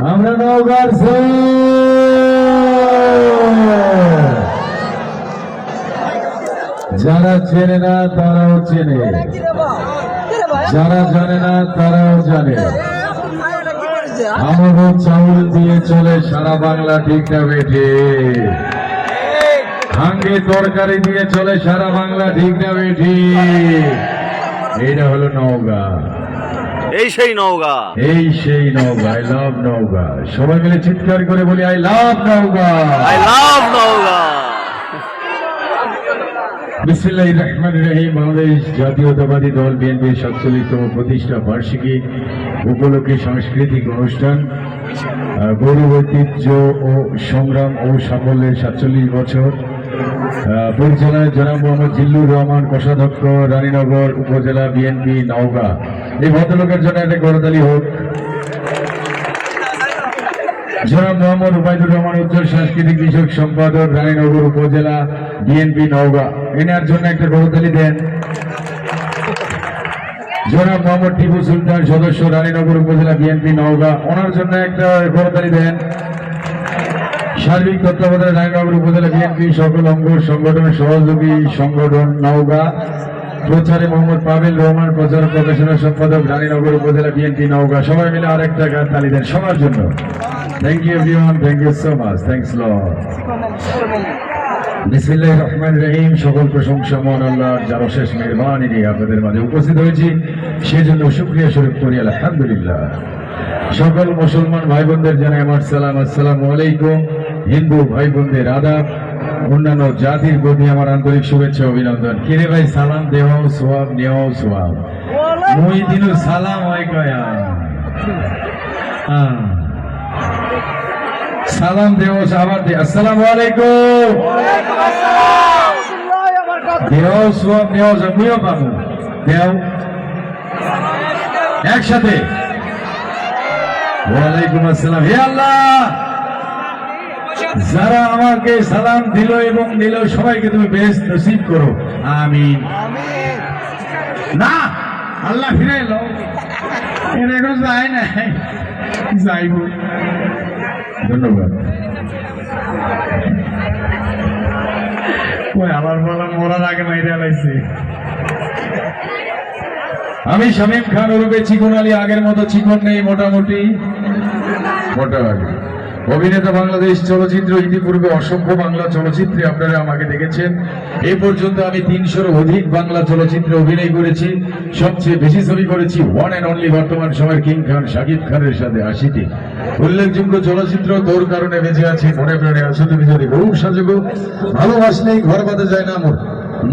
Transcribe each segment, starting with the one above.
আমরা নওগাঁর যারা চেনে না তারাও চেনে, যারা জানে না তারাও জানে। আমাদের চাউল দিয়ে চলে সারা বাংলা, ঠিক না বেঠে? হাঙ্গে তরকারি দিয়ে চলে সারা বাংলা, ঠিক না বেঠি? এইটা হলো নওগাঁ, এই সেই নওগাঁ, এই সেই নওগাঁ। I love Naogaon. সবাই মিলে চিৎকার করে বলি I love Naogaon, I love Naogaon. বিসমিল্লাহির রহমানির রহিম। বাংলাদেশ জাতীয়তাবাদী দল বিএনপির ৪৭তম প্রতিষ্ঠা বার্ষিকী উপলক্ষে সাংস্কৃতিক অনুষ্ঠান, গৌরব ঐতিহ্য ও সংগ্রাম ও সাফল্যের ৪৭ বছর, পরিচালনায় জনাব মোহাম্মদ জিল্লুর রহমান, কোষাধ্যক্ষ, রানীনগর উপজেলা বিএনপি নওগাঁ। এই ভদ্রলোকের জন্য একটা করতালি হোক। জনাব মোহাম্মদ উবাইদুর রহমান, উজ্জ্বল সাংস্কৃতিক বিষয়ক সম্পাদক, রানীনগর উপজেলা বিএনপি নওগাঁ। এনার জন্য একটা করতালি দেন। জনাব মোহাম্মদ টিপু সুলতান, সদস্য, রানীনগর উপজেলা বিএনপি নওগাঁ। ওনার জন্য একটা করতালি দেন। সার্বিক তত্ত্বাবধানে রানীনগর উপজেলা বিএনপি সকল অঙ্গ সংগঠনের সহযোগী সংগঠন নওগাঁ। প্রচারে মোহাম্মদ পাবেল রহমান, প্রচার প্রকাশনা সম্পাদক, রানীনগর উপজেলা বিএনপি নওগাঁ। সবাই মিলে আরেকটা তালি দেন সবার জন্য। Thank you everyone, thank you so much, thanks lord. বিসমিল্লাহির রহমানির রহিম। সকল প্রশংসা মহান আল্লাহর, যার অশেষ মেহেরবানি নিয়ে আপনাদের মাঝে উপস্থিত হয়েছি, সেজন্য শুকরিয়া স্বরূপ করি আলহামদুলিল্লাহ। সকল মুসলমান ভাই বোনদের জানাই আমার সালাম, আসসালামু আলাইকুম। হিন্দু ভাই বোনদের আদাব, অন্যান্য জাতির প্রতি আমার আন্তরিক শুভেচ্ছা অভিনন্দন। কিরে ভাই, সালাম দেহ সোয়াব, নেহ সোয়াব। মুই দিনু সালাম হয় কয়া, সালাম দেহ আবার দে। আসসালামু আলাইকুম। দেহ সোয়াব, নেহ সোয়াব। মুইও পাবো দেহ একসাথে। ওয়ালাইকুম আসসালাম। হে আল্লাহ, যারা আমাকে সালাম দিল এবং নিল, সবাইকে তুমি বেহেশত নসিব করো, আমিন। না, আল্লাহ ফিরে এলো, এরকম যায় না, যাইব। ধন্যবাদ। ওই আমার বলা মরার আগে মাইরে আলাইছে। আমি শামীম খান ওরফে চিকন আলী, আগের মতো চিকন নেই, মোটামুটি মোটা। অভিনেতা, বাংলাদেশ চলচ্চিত্র, ইতিপূর্বে অসংখ্য বাংলা চলচ্চিত্রে আপনারা আমাকে দেখেছেন। এই পর্যন্ত আমি ৩০০-র অধিক বাংলা চলচ্চিত্রে অভিনয় করেছি। সবচেয়ে বেশি ছবি করেছি ওয়ান অ্যান্ড অনলি বর্তমান সময়ের কিং খান শাকিব খানের সাথে ৮০টি। উল্লেখযোগ্য চলচ্চিত্র তোর কারণে বেঁচে আছি, মনে প্রাণে আছো তুমি যদি, বহু সাজগো, ভালোবাসলেই ঘর বাঁধে যায় না,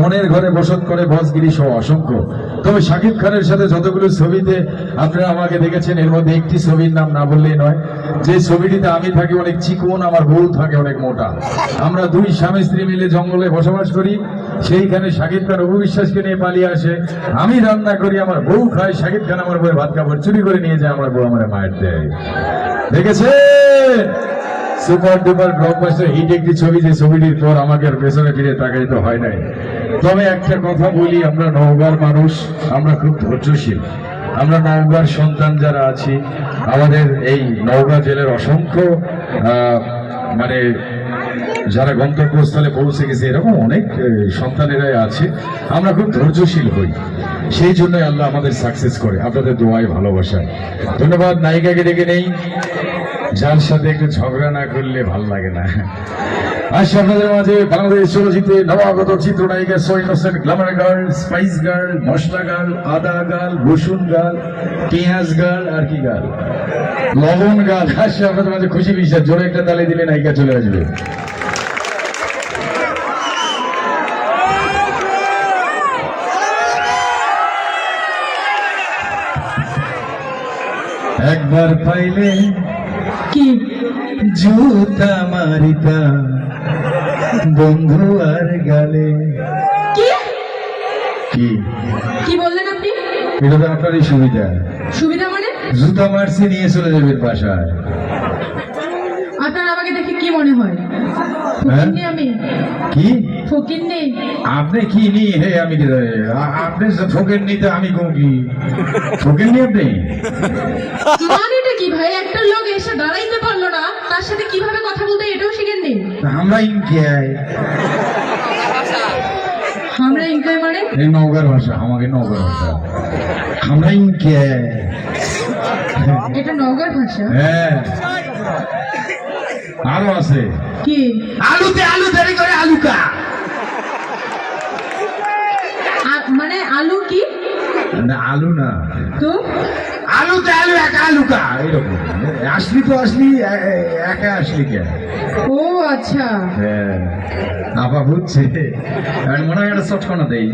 মনের ঘরে বসত করে বসগিরি সহ অসংখ্য। তবে শাকিব খানের সাথে যতগুলো ছবিতে আপনারা আমাকে দেখেছেন, এর মধ্যে একটি ছবির নাম না বললেই নয়, যে ছবিটিতে আমি থাকি অনেক চিকন, আমার বউ থাকে অনেক মোটা। আমরা দুই স্বামী স্ত্রী মিলে জঙ্গলে বসবাস করি। সেইখানে শাকিব খান অপু বিশ্বাসকে নিয়ে পালিয়ে আসে, আমি রান্না করি, আমার বউ খায়, শাকিব খান আমার বউয়ের ভাত কাপড় চুরি করে নিয়ে যায়, আমার বউ আমার মায়ের দেয়। দেখেছেন? সুপার ডুপার ব্লকবাস্টার হিট একটি ছবি, যে ছবিটির পর আমাকে আর পেছনে ফিরে তাকাইতে হয় নাই। তবে একটা কথা বলি, আমরা নওগাঁর মানুষ, আমরা খুব ধৈর্যশীল। আমরা নওগাঁর সন্তান যারা আছি, আমাদের এই নওগাঁ জেলার অসংখ্য মানে যারা গন্তব্যস্থলে পৌঁছে গেছে, এরকম অনেক সন্তানেরাই আছে। আমরা খুব ধৈর্যশীল হই, সেই জন্যই আল্লাহ আমাদের সাকসেস করে, আপনাদের দোয়ায়, ভালোবাসায়। ধন্যবাদ। নায়িকাকে ডেকে নেই, যার সাথে একটু ঝগড়া না করলে ভাল লাগে না। আসছে আপনাদের মাঝে বাংলাদেশ চলচ্চিত্রে নবাগত চিত্রনায়িকা, so innocent, glamour girl, spice girl, মশলা গার্ল, আদা গার্ল, রসুন গার্ল, পেঁয়াজ গার্ল, আর কি গার্ল, লবণ গার্ল। আসছে আপনাদের মাঝে খুশি বিশ্বাস। জোরে একটা তালি দিলে নায়িকা চলে আসবে। একবার পাইলে কি জুতা মারিতা বন্ধু আর গালে। কি কি কি বললেন আপনি? এটা তো আপনারই সুবিধা। সুবিধা মানে? জুতা মারছি, নিয়ে চলে যাবেন বাসায়। আপনার আমাকে দেখে কি মনে হয়? ফকিন্নি আমি? কি ফকিন্নি? আপনি কি নি? হে আমি কি জানি? আপনি ফকির নিতে আমি কি ফকির নি? আপনি মানে এটা কি ভাই, একটা লোক এসে দাঁড়াইতে পারলো না, তার সাথে কিভাবে কথা বলতে হয় এটাও শিখেননি? আমরা ইনকিয়াই আমরা ইনকাই মানে? এই নওগাঁর ভাষা, আমাকে নওগাঁর ভাষা আমরা ইনকিয়াই। এটা নওগাঁর ভাষা? হ্যাঁ, আরো আছে। কি? আলুতে আলু দেরি করে আলুকা। মানে আলু কি? না আলু না, তো আলুতে আলু একা আলুকা এরকম। আসলি তো আসলি, একা আসলি কে? ও আচ্ছা। হ্যাঁ, আপা বুঝছে। আর মনে হয় একটা চটকনা দেই।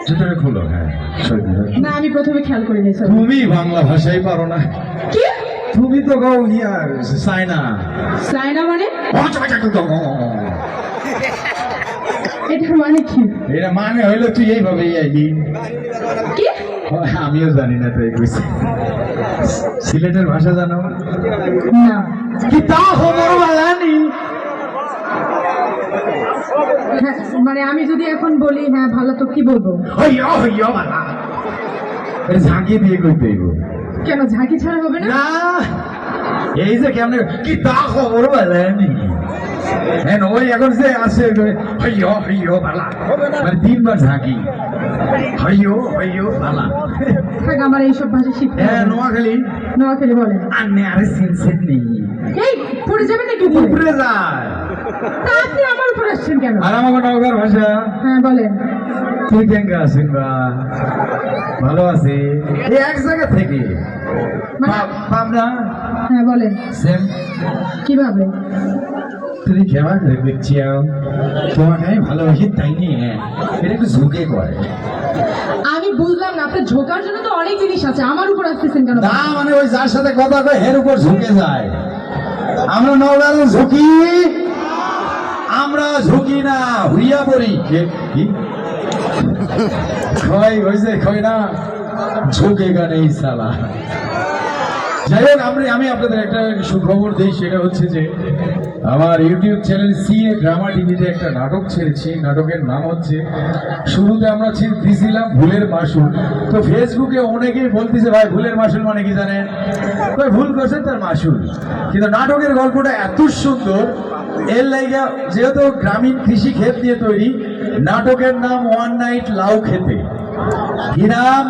জুতোটা খুলো। হ্যাঁ, সত্যি। না আমি প্রথমে খেয়াল করিনি স্যার। তুমি বাংলা ভাষাই পারো না। কি? তুমি তো গাও ইয়ার চায়না। চায়না মানে? এটা মানে কি? এটা মানে হইলো তুই এইভাবে আইলি। কি? আমিও জানি না তো এই কইছি। সিলেটের ভাষা জানো? না। কি তা খবর বালানি? হ্যাঁ, মানে আমি যদি এখন বলি হ্যাঁ ভালো, তো কি বলবো? হইয়া হইয়া বালা। এটা ঝাঁকি দিয়ে কইতে হইব। কেন, ঝাঁকি ছাড়া হবে না? না, এই যে কেমনে কি তা খবর বালানি? হ্যাঁ, ওই এখন যে আছে হইয়া হইয়া বালা, মানে 3 বার ঝাঁকি। হইয়া হইয়া বালা। থাক, আমার এইসব ভাষা শিখতে হ্যাঁ, হবে না। নোয়াখালী। নোয়াখালী বলেন। আন্নে আরে সিনসেট নেই। এই পড়ে যাবে নাকি উপরে? উপরে যায়। তা আপনি আমার উপর আসছেন কেন? আর আমাকে নওগাঁর ভাষা। হ্যাঁ বলেন। তুই কেঙ্গা আছেন বা? ভালো আছে। এই এক জায়গা থেকে মানে? পাবনা। হ্যাঁ বলেন। সেম। কিভাবে? তুমি কেমন দেখছি তোমাকে আমি ভালোবাসি তাই নিয়ে এটা একটু ঝুঁকে করে। আমি বুঝলাম না, আপনার ঝোকার জন্য তো অনেক জিনিস আছে, আমার উপর আসতেছেন কেন? না মানে ওই যার সাথে কথা কয় এর উপর ঝুঁকে যায়। আমরা নওগাঁর ঝুঁকি, আমরা ঝুঁকি না হুইয়া পড়ি। কি খয় হয়েছে, খয় না ঝুঁকে গানে এই সালা। যাই হোক, আমি আপনাদের একটা সুখবর দিই, সেটা হচ্ছে যে আমার ইউটিউব চ্যানেল সিএ ড্রামা টিভিতে একটা নাটক ছেড়েছি। নাটকের নাম হচ্ছে, শুরুতে আমরা দিয়েছিলাম ভুলের মাসুল। তো ফেসবুকে অনেকেই বলতেছে ভাই ভুলের মাসুল মানে কি জানেন? ভাই ভুল করছেন তার মাসুল। কিন্তু নাটকের গল্পটা এত সুন্দর, এর লাইগা যেহেতু গ্রামীণ কৃষি ক্ষেত নিয়ে তৈরি, নাটকের নাম ওয়ান নাইট লাউ খেতে। কি নাম?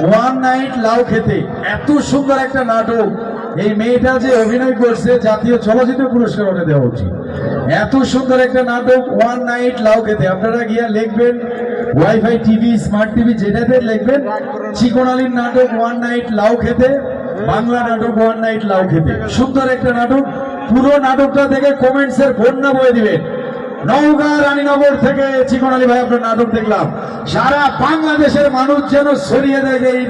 ওয়ান নাইট লাউ খেতে। এত সুন্দর একটা নাটক। এই মেয়েটা যে অভিনয় করছে জাতীয় চলচ্চিত্র পুরস্কার ওকে দেওয়া উচিত। এত সুন্দর একটা নাটক ওয়ান নাইট লাউ খেতে। আপনারা গিয়া লিখবেন ওয়াইফাই টিভি, স্মার্ট টিভি, যেটাতে লিখবেন চিকন আলীর নাটক ওয়ান নাইট লাউ খেতে, বাংলা নাটক ওয়ান নাইট লাউ খেতে। সুন্দর একটা নাটক। পুরো নাটকটা দেখে কমেন্টসের বন্যা বয়ে দিবেন। নওগাঁ রানীনগর থেকে চিকন আলী ভাই আপনার নাটক দেখলাম, সারা বাংলাদেশের মানুষ যেন ছড়িয়ে দেয়, যে এই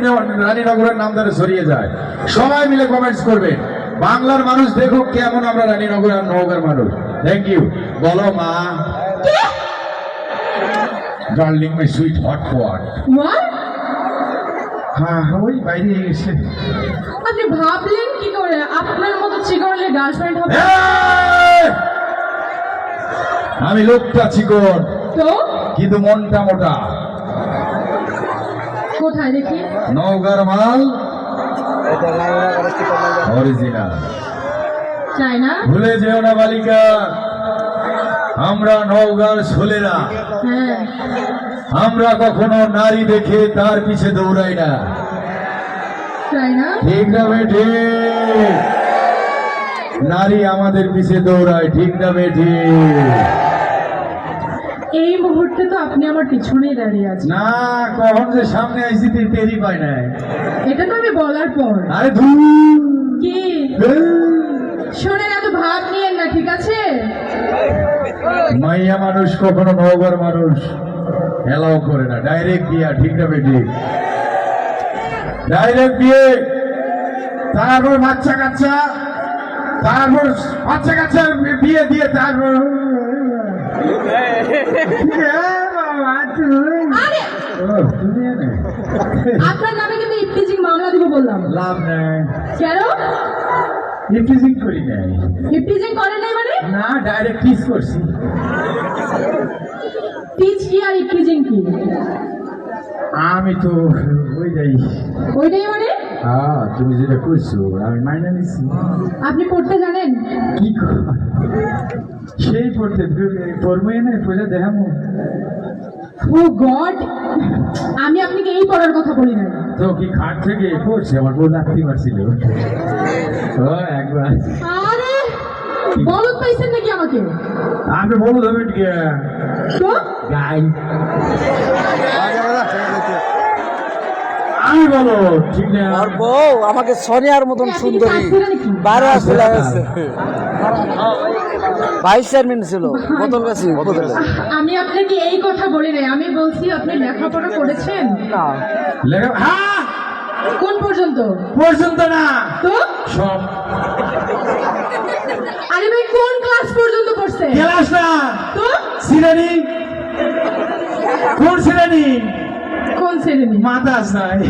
রানীনগরের নাম ধরে ছড়িয়ে যায়। সবাই মিলে কমেন্টস করবে, বাংলার মানুষ দেখুক কেমন আমরা রানীনগর আর নওগাঁর মানুষ। Thank you. বলো মা। Darling my sweet hot pot. What? হ্যাঁ, ওই বাইরে এসে আপনি ভাবলেন কি করে আপনার মতো চিকনলে গার্লফ্রেন্ড হবে? আমি লোকটা চিকন তো কিন্তু মনটা মোটা। কোথায় দেখি? নওগাঁর মাল অরিজিনাল। চাই না? ভুলে যেও না বালিকা, আমরা নওগাঁর ছেলেরা, হ্যাঁ। আমরা কখনো নারী দেখে তার পিছে দৌড়াই না। চাই না? ঠিক না বেঠি? নারী আমাদের পিছে দৌড়ায়, ঠিক না বেঠি? এই মুহূর্তে তো আপনি আমার পিছনেই দাঁড়িয়ে আছেন। না, কখন যে সামনে আইসি টেরি পাই নাই। এটা তো আমি বলার পর। আরে ধুর। কি শোনেন, এত ভাব নিয়েন না, ঠিক আছে? মাইয়া মানুষ কখনো নওগাঁর মানুষ এলাও করে না। ডাইরেক্ট বিয়া, ঠিক না বেটি? ডাইরেক্ট বিয়ে, তারপর বাচ্চা কাচ্চা, তারপর বাচ্চা কাচ্চা বিয়ে দিয়ে তারপর আরে তুমি আপনার নামে কিন্তু ইফটিজিং মামলা দিব বললাম। লাভ নেই, কেন? ইফটিজিং করি নাই। ইফটিজিং করেন নাই মানে? না, ডাইরেক্ট কিস করছি। টিচ কি আর ইফটিজিং কি? আমি তো ওইটাই ওইটাই মানে তুমি যেটা কইছো আমি মাইনা নিছি। আপনি পড়তে জানেন? কি সেই পড়তে পড়বই না পড়ে দেখাবো। ও গড, আমি আপনাকে এই পড়ার কথা বলি না। তো কি খাট থেকে পড়ছে আমার বউ লাগতে পারছিল ও একবার। আরে বলদ পাইছেন নাকি আমাকে? আমি বলো ধরে তো গাই আমি বলো ঠিক না। আর বউ আমাকে সোনিয়ার মতন আপনি কি সুন্দরী চাচ্ছিলেন নাকি? বাইরে আসতে লাগছে। ভাইস চেয়ারম্যান ছিল বোতল গাছি বোতলে আমি আপনাকে এই কথা বলি নাই, আমি বলছি আপনি লেখাপড়া করেছেন লেখা হ্যাঁ কোন পর্যন্ত? পর্যন্ত না তো সব আরে ভাই কোন ক্লাস পর্যন্ত পড়ছে? ক্লাস না তো শ্রেণী। কোন শ্রেণী? কোন শ্রেণী? মাতাস নাই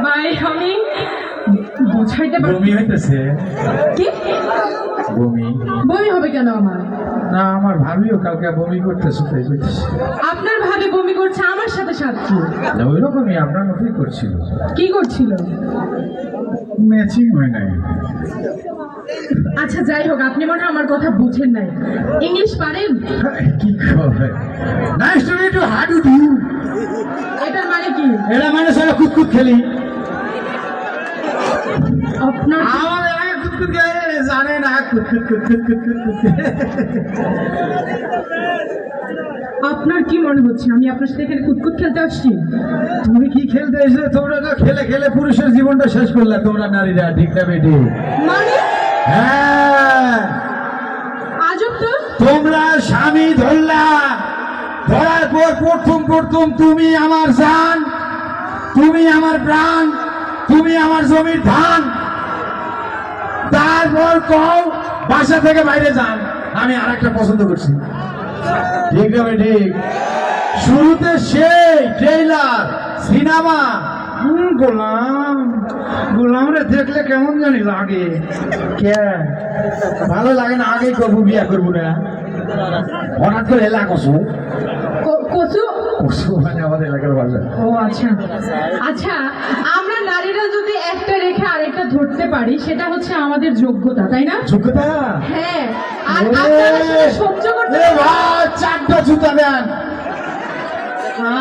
ভাই আমি বুঝাইতে পারি বমি হইতেছে কি? বমি বমি হবে কেন আমার? না আমার ভাবিও কালকে বমি করতেছে তাই করতেছে আপনার ভাবে বমি করছে আমার সাথে সাথে না ওই রকমই আপনার মতোই করছিল কি করছিল? ম্যাচিং হয় নাই। আচ্ছা যাই হোক, আপনি মনে হয় আমার কথা বুঝেন নাই। ইংলিশ পারেন? কি খবর? Nice to meet you, how do do? এটার মানে কি? এরা মানে সব কুতকুত খেলি। আপনার আমার এলাকায় কুতকুত খেলে জানে না কুতকুত কুতকুত কুতকুত কুতকুত। আপনার কি মনে হচ্ছে আমি আপনার সাথে এখানে কুতকুত খেলতে আসছি? তুমি কি খেলতে এসে? তোমরা তো খেলে খেলে পুরুষের জীবনটা শেষ করলে তোমরা নারীরা, ঠিক না বেটি? মানে হ্যাঁ আজব তো। তোমরা স্বামী ধরলা, ধরার পর প্রথম প্রথম তুমি আমার জান, তুমি আমার প্রাণ, তুমি আমার জমির ধান। তারপর কও বাসা থেকে বাইরে যান, আমি আর একটা পছন্দ করছি। ঠিক না ঠিক? শুরুতে সেই ট্রেইলার সিনেমা গোলাম, গোলাম রে দেখলে কেমন জানি লাগে। কে ভালো লাগে না? আগেই করবো, বিয়া করবো না। হঠাৎ করে এলাকা কসু কচু? কসু মানে আমাদের এলাকার ভাষা। ও আচ্ছা আচ্ছা, আমরা নারীরা যদি একটা রেখে আরেকটা ধরতে পারি সেটা হচ্ছে আমাদের যোগ্যতা, তাই না? যোগ্যতা? হ্যাঁ, আর আপনারা সেটা সহ্য করতে এ ভাই, চারটা জুতা দেন।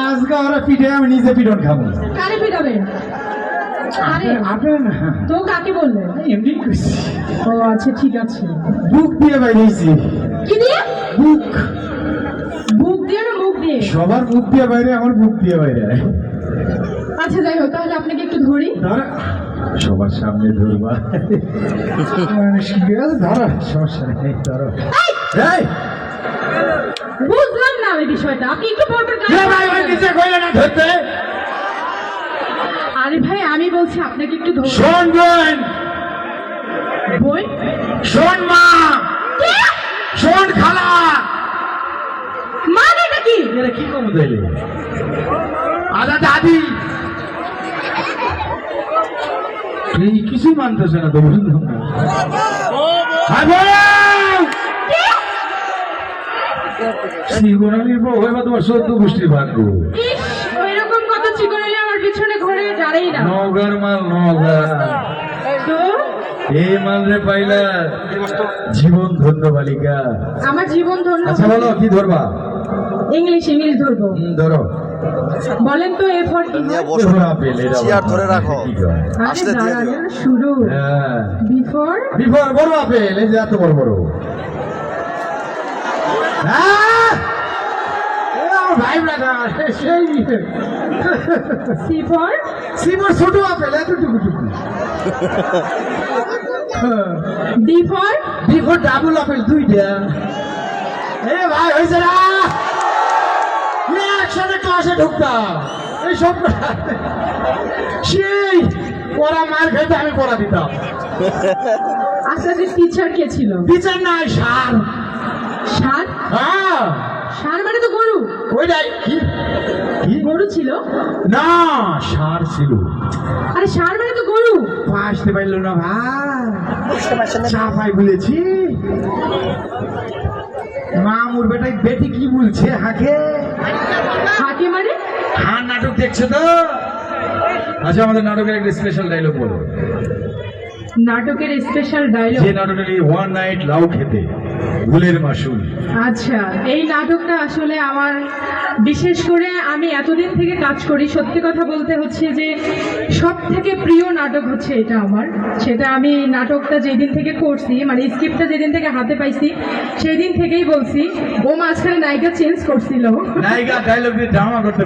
আজকে ওরা পিঠে, আমি নিজে পিঠন খাবো। কারে পিটাবেন? আরে আপনার না তো কাকে বললেন? এমনি করছি, ও আচ্ছা ঠিক আছে। বুক দিয়ে বাইরেছি। কি দিয়ে? বুক। বুক দিয়ে না মুখ দিয়ে? সবার মুখ দিয়ে বাইরে, আমার বুক দিয়ে বাইরে। আচ্ছা যাই হোক, তাহলে আপনাকে একটু ধরি। ধরো। সবার সামনে ধরবা? ধরো, সমস্যা নেই, ধরো। এই! বুঝলাম না আমি বিষয়টা, আপনি একটু পরপর এ ভাই, ওই নিচে কইলে না ধরতে। আরে ভাই আমি বলছি আপনাকে একটু ধরি। শোন বোন, বই শোন মা, শোন খালা। মানেটা কি? এরা কি কম দিলে? আদা দাদি এই কিছু মানতেছে না তো, বুঝলাম না। হাই বলো শ্রীগোনালির বউ হইবা তোমার 14 গোষ্ঠীর ভাগ্য। ইস, ওইরকম কথা চিকনালে আমার পিছনে ঘুরে যারেই না। নওগাঁর মাল, নওগাঁ। তো এই মাল রে পাইলা জীবন ধন্য বালিকা। আমার জীবন ধন্য। আচ্ছা বলো কি ধরবা? ইংলিশ ধরবো। ধরো। বলেন তো এ ফর কি? নিয়ে বসো, চেয়ার ধরে রাখো। আরে আসতে দিয়ে দিও। দাঁড়ান, শুরু। হ্যাঁ, বিফোর বিফোর বড় আপেল, এই যে এত বড় বড়। হ্যাঁ, এ আমার ভাই ব্রাদার, সেই সি ফর সিমর ছোট আপেল, এতটুকু টুকু। D for before double apple, দুইটা। এ ভাই হয়েছে না? একসাথে ক্লাসে ঢুকতাম, এই সব সেই পড়া মার খেতে আমি পড়া দিতাম। আপনাদের টিচার কে ছিল? টিচার নাই, সার। ষাঁড়? হ্যাঁ, ষাঁড় মানে তো গরু। ওইটাই। কি কি? গরু ছিল না, সার ছিল। আরে ষাঁড় মানে তো গরু। আসতে পারল না ভাই, চা পাই বলেছি। মামুর বেটাই বেটি কি বলছে হাকে হাকে মানে হ্যাঁ নাটক দেখছো তো? আচ্ছা আমাদের নাটকের একটা স্পেশাল ডায়লগ বলো। নাটকের স্পেশাল ডায়লগ? যে নাটকের ওয়ান নাইট লাউ খেতে ভুলের মাসুল। আচ্ছা, এই নাটকটা আসলে আমার, বিশেষ করে আমি এতদিন থেকে কাজ করি, সত্যি কথা বলতে হচ্ছে যে সব থেকে প্রিয় নাটক হচ্ছে এটা আমার। সেটা আমি নাটকটা যেদিন থেকে করছি, মানে স্ক্রিপ্টটা যেদিন থেকে হাতে পাইছি সেই দিন থেকেই বলছি। ও মাঝখানে নায়িকা চেঞ্জ করছিল। নায়িকা ডায়লগ দিয়ে ড্রামা করতে